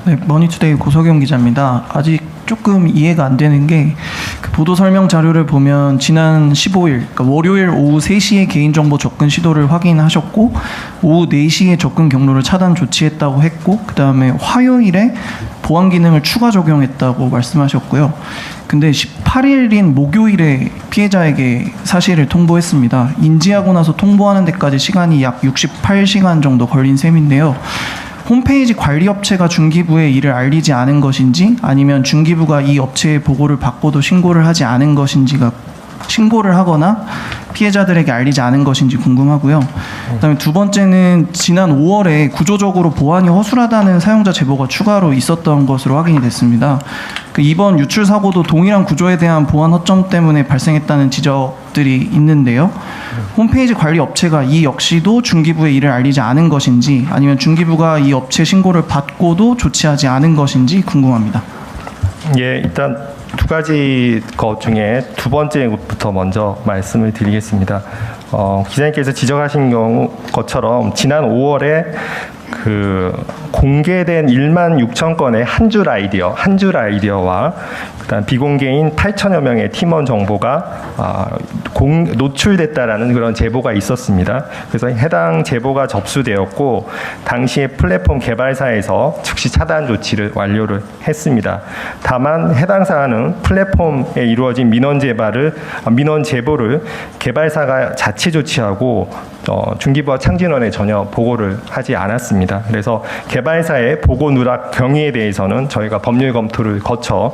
네, 머니투데이 고석영 기자입니다. 아직 조금 이해가 안 되는 게 그 보도 설명 자료를 보면 지난 15일, 그러니까 월요일 오후 3시에 개인정보 접근 시도를 확인하셨고 오후 4시에 접근 경로를 차단 조치했다고 했고 그 다음에 화요일에 보안 기능을 추가 적용했다고 말씀하셨고요. 근데 18일인 목요일에 피해자에게 사실을 통보했습니다. 인지하고 나서 통보하는 데까지 시간이 약 68시간 정도 걸린 셈인데요. 홈페이지 관리 업체가 중기부에 이를 알리지 않은 것인지 아니면 중기부가 이 업체의 보고를 받고도 신고를 하지 않은 것인지가 신고를 하거나 피해자들에게 알리지 않은 것인지 궁금하고요. 그다음에 두 번째는 지난 5월에 구조적으로 보안이 허술하다는 사용자 제보가 추가로 있었던 것으로 확인이 됐습니다. 이번 유출 사고도 동일한 구조에 대한 보안 허점 때문에 발생했다는 지적들이 있는데요. 홈페이지 관리 업체가 이 역시도 중기부에 이를 알리지 않은 것인지 아니면 중기부가 이 업체 신고를 받고도 조치하지 않은 것인지 궁금합니다. 예, 일단 두 가지 것 중에 두 번째부터 먼저 말씀을 드리겠습니다. 기자님께서 지적하신 것처럼 지난 5월에 그 공개된 1만 6천 건의 한 줄 아이디어와 그다음 비공개인 8천여 명의 팀원 정보가 노출됐다라는 그런 제보가 있었습니다. 그래서 해당 제보가 접수되었고 당시에 플랫폼 개발사에서 즉시 차단 조치를 완료를 했습니다. 다만 해당 사안은 플랫폼에 이루어진 민원 제보를 개발사가 자체 조치하고 중기부와 창진원에 전혀 보고를 하지 않았습니다. 그래서 개발사의 보고 누락 경위에 대해서는 저희가 법률 검토를 거쳐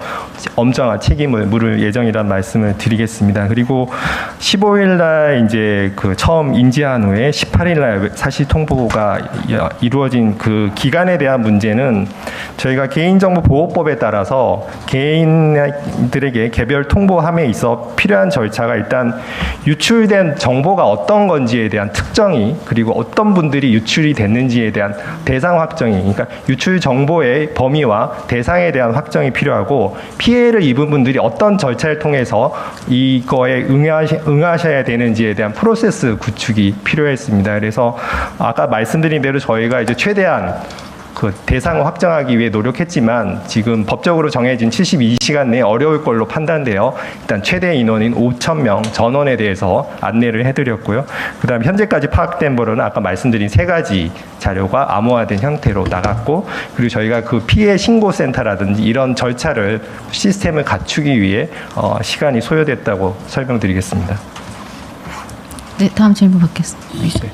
엄정한 책임을 물을 예정이라는 말씀을 드리겠습니다. 그리고 15일 날 이제 그 처음 인지한 후에 18일 날 사실 통보가 이루어진 그 기간에 대한 문제는 저희가 개인정보보호법에 따라서 개인들에게 개별 통보함에 있어 필요한 절차가 일단 유출된 정보가 어떤 건지에 대한 특정이 그리고 어떤 분들이 유출이 됐는지에 대한 대상 확정이 그러니까 유출 정보의 범위와 대상에 대한 확정이 필요하고 피해를 입은 분들이 어떤 절차를 통해서 이거에 응하셔야 되는지에 대한 프로세스 구축이 필요했습니다. 그래서 아까 말씀드린 대로 저희가 이제 최대한 그 대상을 확정하기 위해 노력했지만 지금 법적으로 정해진 72시간 내에 어려울 걸로 판단되어 일단 최대 인원인 5,000명 전원에 대해서 안내를 해드렸고요. 그 다음 현재까지 파악된 바로는 아까 말씀드린 세 가지 자료가 암호화된 형태로 나갔고 그리고 저희가 그 피해 신고센터라든지 이런 절차를 시스템을 갖추기 위해 시간이 소요됐다고 설명드리겠습니다. 네, 다음 질문 받겠습니다. 네.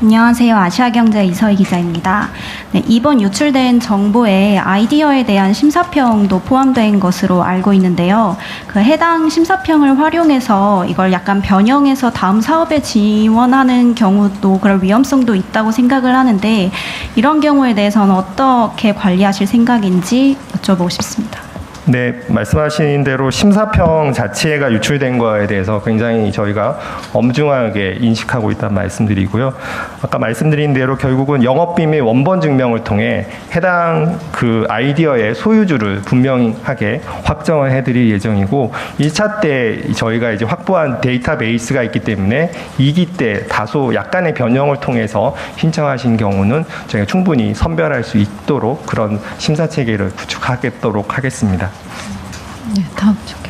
안녕하세요. 아시아경제 이서희 기자입니다. 네, 이번 유출된 정보에 아이디어에 대한 심사평도 포함된 것으로 알고 있는데요. 그 해당 심사평을 활용해서 이걸 약간 변형해서 다음 사업에 지원하는 경우도 그럴 위험성도 있다고 생각을 하는데 이런 경우에 대해서는 어떻게 관리하실 생각인지 여쭤보고 싶습니다. 네, 말씀하신 대로 심사평 자체가 유출된 거에 대해서 굉장히 저희가 엄중하게 인식하고 있다는 말씀드리고요. 아까 말씀드린 대로 결국은 영업비밀 원본 증명을 통해 해당 그 아이디어의 소유주를 분명하게 확정을 해드릴 예정이고 1차 때 저희가 이제 확보한 데이터베이스가 있기 때문에 2기 때 다소 약간의 변형을 통해서 신청하신 경우는 저희가 충분히 선별할 수 있도록 그런 심사 체계를 구축하도록 하겠습니다. 네, 다음 쪽에.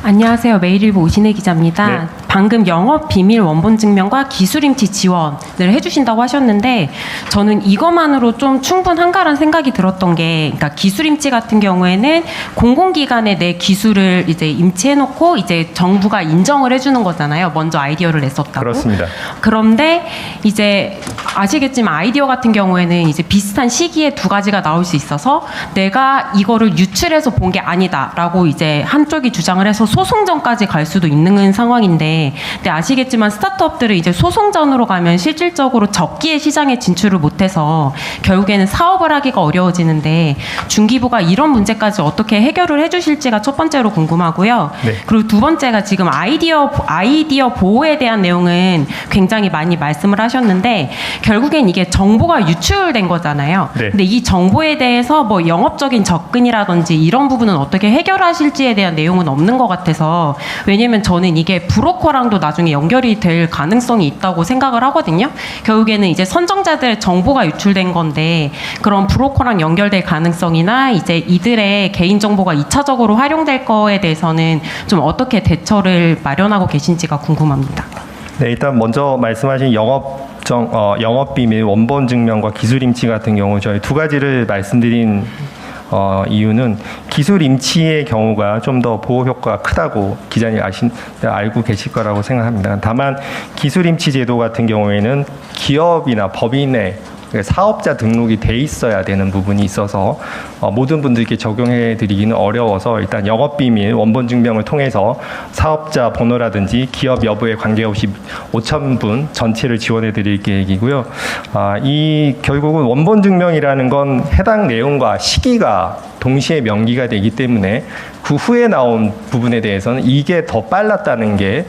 안녕하세요. 매일일보 오신혜 기자입니다. 네. 방금 영업 비밀 원본 증명과 기술 임치 지원을 해주신다고 하셨는데 저는 이것만으로 좀 충분한가라는 생각이 들었던 게, 그러니까 기술 임치 같은 경우에는 공공기관에 내 기술을 이제 임치해놓고 이제 정부가 인정을 해주는 거잖아요. 먼저 아이디어를 냈었다고. 그렇습니다. 그런데 이제 아시겠지만 아이디어 같은 경우에는 이제 비슷한 시기에 두 가지가 나올 수 있어서 내가 이거를 유출해서 본 게 아니다라고 이제 한쪽이 주장을 해서 소송전까지 갈 수도 있는 상황인데, 근데 아시겠지만 스타트업들은 이제 소송전으로 가면 실질적으로 적기에 시장에 진출을 못해서 결국에는 사업을 하기가 어려워지는데 중기부가 이런 문제까지 어떻게 해결을 해주실지가 첫 번째로 궁금하고요. 네. 그리고 두 번째가 지금 아이디어 보호에 대한 내용은 굉장히 많이 말씀을 하셨는데 결국엔 이게 정보가 유출된 거잖아요. 네. 근데 이 정보에 대해서 뭐 영업적인 접근이라든지 이런 부분은 어떻게 해결하실지에 대한 내용은 없는 것 같아서, 왜냐면 저는 이게 브로커 브로커랑도 나중에 연결이 될 가능성이 있다고 생각을 하거든요. 결국에는 이제 선정자들의 정보가 유출된 건데 그런 브로커랑 연결될 가능성이나 이제 이들의 개인 정보가 2차적으로 활용될 거에 대해서는 좀 어떻게 대처를 마련하고 계신지가 궁금합니다. 네, 일단 먼저 말씀하신 영업 비밀, 원본 증명과 기술 임치 같은 경우 저희 두 가지를 말씀드린 이유는 기술 임치의 경우가 좀 더 보호 효과가 크다고 기자님 알고 계실 거라고 생각합니다. 다만 기술 임치 제도 같은 경우에는 기업이나 법인의 사업자 등록이 돼 있어야 되는 부분이 있어서 모든 분들께 적용해 드리기는 어려워서 일단 영업비밀 원본 증명을 통해서 사업자 번호라든지 기업 여부에 관계없이 5,000분 전체를 지원해 드릴 계획이고요. 이 결국은 원본 증명이라는 건 해당 내용과 시기가 동시에 명기가 되기 때문에 그 후에 나온 부분에 대해서는 이게 더 빨랐다는 게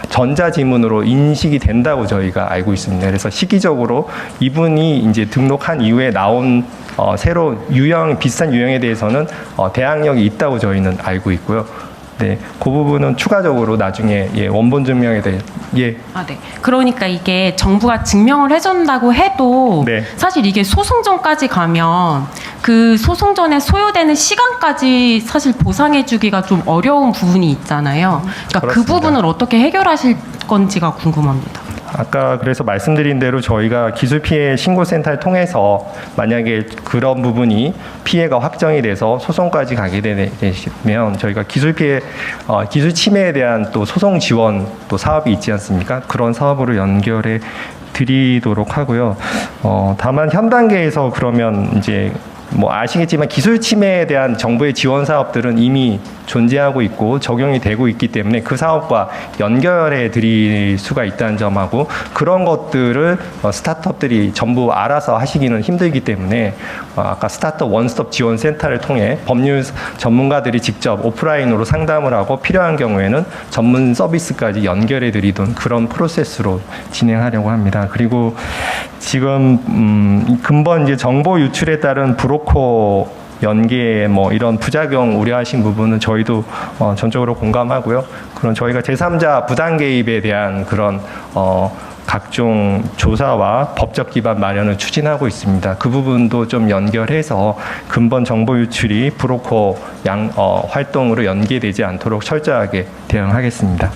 전자지문으로 인식이 된다고 저희가 알고 있습니다. 그래서 시기적으로 이분이 이제 등록한 이후에 나온 새로 비슷한 유형에 대해서는 대항력이 있다고 저희는 알고 있고요. 네, 그 부분은 추가적으로 나중에 원본 증명에 대해 네. 그러니까 이게 정부가 증명을 해준다고 해도 네. 사실 이게 소송전까지 가면 그 소송전에 소요되는 시간까지 사실 보상해주기가 좀 어려운 부분이 있잖아요. 그러니까 그렇습니다. 그 부분을 어떻게 해결하실 건지가 궁금합니다. 아까 그래서 말씀드린 대로 저희가 기술피해 신고센터를 통해서 만약에 그런 부분이 피해가 확정이 돼서 소송까지 가게 되면 저희가 기술피해, 기술 침해에 대한 또 소송 지원 또 사업이 있지 않습니까? 그런 사업으로 연결해 드리도록 하고요. 다만 현 단계에서 그러면 이제 뭐 아시겠지만 기술 침해에 대한 정부의 지원 사업들은 이미 존재하고 있고 적용이 되고 있기 때문에 그 사업과 연결해 드릴 수가 있다는 점하고 그런 것들을 스타트업들이 전부 알아서 하시기는 힘들기 때문에 아까 스타트업 원스톱 지원 센터를 통해 법률 전문가들이 직접 오프라인으로 상담을 하고 필요한 경우에는 전문 서비스까지 연결해 드리던 그런 프로세스로 진행하려고 합니다. 그리고 지금 근본 이제 정보 유출에 따른 브로커 연계 뭐 이런 부작용 우려하신 부분은 저희도 전적으로 공감하고요. 그런 저희가 제3자 부당 개입에 대한 그런 각종 조사와 법적 기반 마련을 추진하고 있습니다. 그 부분도 좀 연결해서 근본 정보 유출이 브로커 활동으로 연계되지 않도록 철저하게 대응하겠습니다.